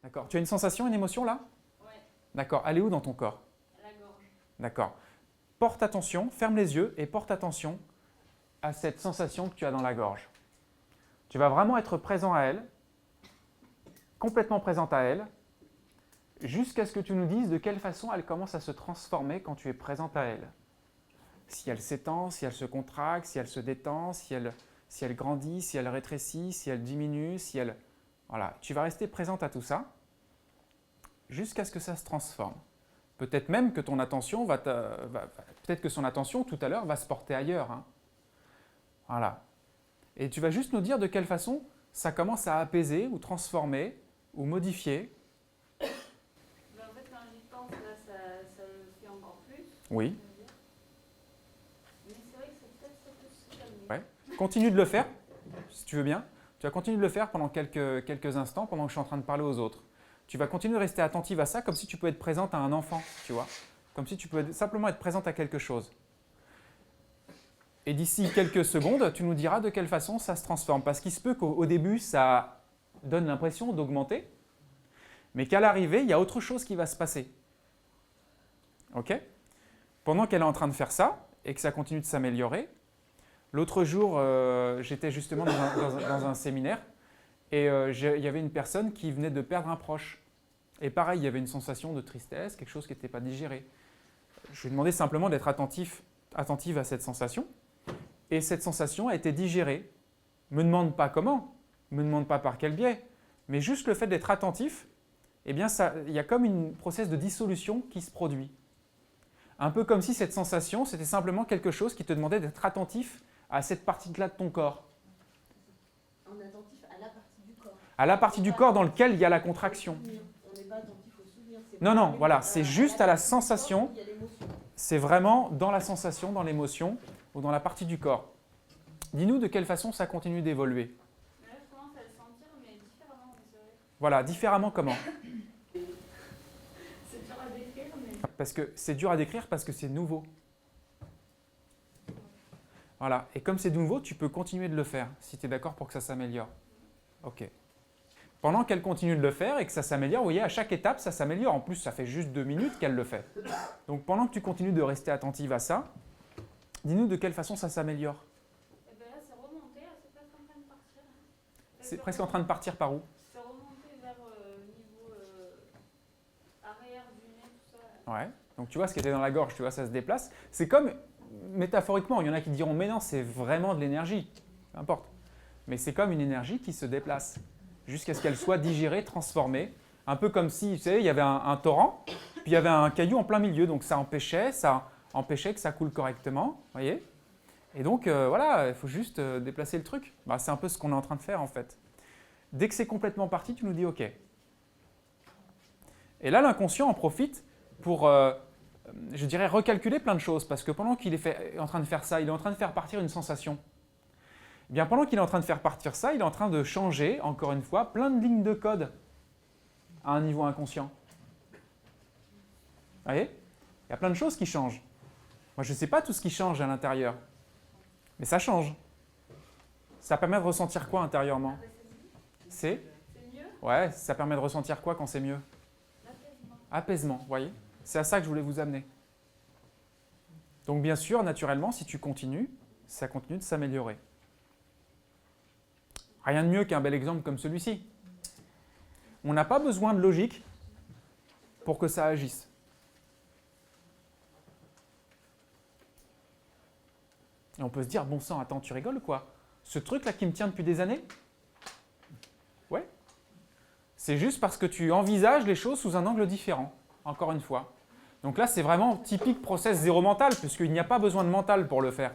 D'accord. Tu as une sensation, une émotion là? Ouais. D'accord. Elle est où dans ton corps? La gorge. D'accord. Porte attention, ferme les yeux et porte attention à cette sensation que tu as dans la gorge. Tu vas vraiment être présent à elle, complètement présente à elle, jusqu'à ce que tu nous dises de quelle façon elle commence à se transformer quand tu es présente à elle. Si elle s'étend, si elle se contracte, si elle se détend, si elle grandit, si elle rétrécit, si elle diminue, si elle... Voilà, tu vas rester présente à tout ça jusqu'à ce que ça se transforme. Peut-être même que ton attention peut-être que son attention tout à l'heure va se porter ailleurs. Hein. Voilà. Et tu vas juste nous dire de quelle façon ça commence à apaiser ou transformer ou modifier. Ben, en fait, quand j'y pense, là, ça le fait encore plus. Oui. Mais c'est vrai que ça peut se calmer. Ouais. Continue de le faire, si tu veux bien. Tu vas continuer de le faire pendant quelques instants, pendant que je suis en train de parler aux autres. Tu vas continuer de rester attentive à ça, comme si tu pouvais être présente à un enfant, tu vois. Comme si tu pouvais simplement être présente à quelque chose. Et d'ici quelques secondes, tu nous diras de quelle façon ça se transforme. Parce qu'il se peut qu'au début, ça donne l'impression d'augmenter, mais qu'à l'arrivée, il y a autre chose qui va se passer. OK? Pendant qu'elle est en train de faire ça, et que ça continue de s'améliorer, l'autre jour, j'étais justement dans un séminaire, et il y avait une personne qui venait de perdre un proche. Et pareil, il y avait une sensation de tristesse, quelque chose qui n'était pas digéré. Je lui ai demandé simplement d'être attentive à cette sensation. Et cette sensation a été digérée. Ne me demande pas comment, ne me demande pas par quel biais, mais juste le fait d'être attentif, eh bien il y a comme une process de dissolution qui se produit. Un peu comme si cette sensation, c'était simplement quelque chose qui te demandait d'être attentif à cette partie-là de ton corps. On est attentif à la partie du corps. À la partie du corps dans laquelle il y a la contraction. On n'est pas attentif au souvenir. Non, voilà, c'est juste à la sensation. Il y a l'émotion. C'est vraiment dans la sensation, dans l'émotion ou dans la partie du corps. Dis-nous de quelle façon ça continue d'évoluer. Mais là, je commence à le sentir, mais différemment, c'est vrai. Voilà, différemment comment? C'est dur à décrire, mais... Parce que c'est dur à décrire parce que c'est nouveau. Voilà, et comme c'est nouveau, tu peux continuer de le faire, si tu es d'accord pour que ça s'améliore. Ok. Pendant qu'elle continue de le faire et que ça s'améliore, vous voyez, à chaque étape, ça s'améliore. En plus, ça fait juste 2 minutes qu'elle le fait. Donc pendant que tu continues de rester attentive à ça, dis-nous de quelle façon ça s'améliore. Et bien là, c'est remonté, là, c'est presque en train de partir. C'est presque en train de partir par où? C'est remonté vers niveau arrière du nez, tout ça. Ouais. Donc tu vois, ce qui était dans la gorge, tu vois, ça se déplace. C'est comme, métaphoriquement, il y en a qui diront, mais non, c'est vraiment de l'énergie. Peu importe. Mais c'est comme une énergie qui se déplace jusqu'à ce qu'elle soit digérée, transformée. Un peu comme si, vous savez, il y avait un torrent, puis il y avait un caillou en plein milieu. Donc ça empêchait que ça coule correctement. Voyez? Et donc, voilà, il faut juste déplacer le truc. Bah, c'est un peu ce qu'on est en train de faire, en fait. Dès que c'est complètement parti, tu nous dis OK. Et là, l'inconscient en profite pour, je dirais, recalculer plein de choses. Parce que pendant qu'il est en train de faire ça, il est en train de faire partir une sensation. Eh bien, pendant qu'il est en train de faire partir ça, il est en train de changer, encore une fois, plein de lignes de code à un niveau inconscient. Vous voyez? Il y a plein de choses qui changent. Moi, je ne sais pas tout ce qui change à l'intérieur, mais ça change. Ça permet de ressentir quoi intérieurement? C'est C'est mieux? Ouais, ça permet de ressentir quoi quand c'est mieux? L'apaisement. Apaisement, vous voyez? C'est à ça que je voulais vous amener. Donc bien sûr, naturellement, si tu continues, ça continue de s'améliorer. Rien de mieux qu'un bel exemple comme celui-ci. On n'a pas besoin de logique pour que ça agisse. Et on peut se dire, bon sang, attends, tu rigoles quoi? Ce truc-là qui me tient depuis des années? Ouais. C'est juste parce que tu envisages les choses sous un angle différent, encore une fois. Donc là, c'est vraiment typique process zéro mental, puisqu'il n'y a pas besoin de mental pour le faire.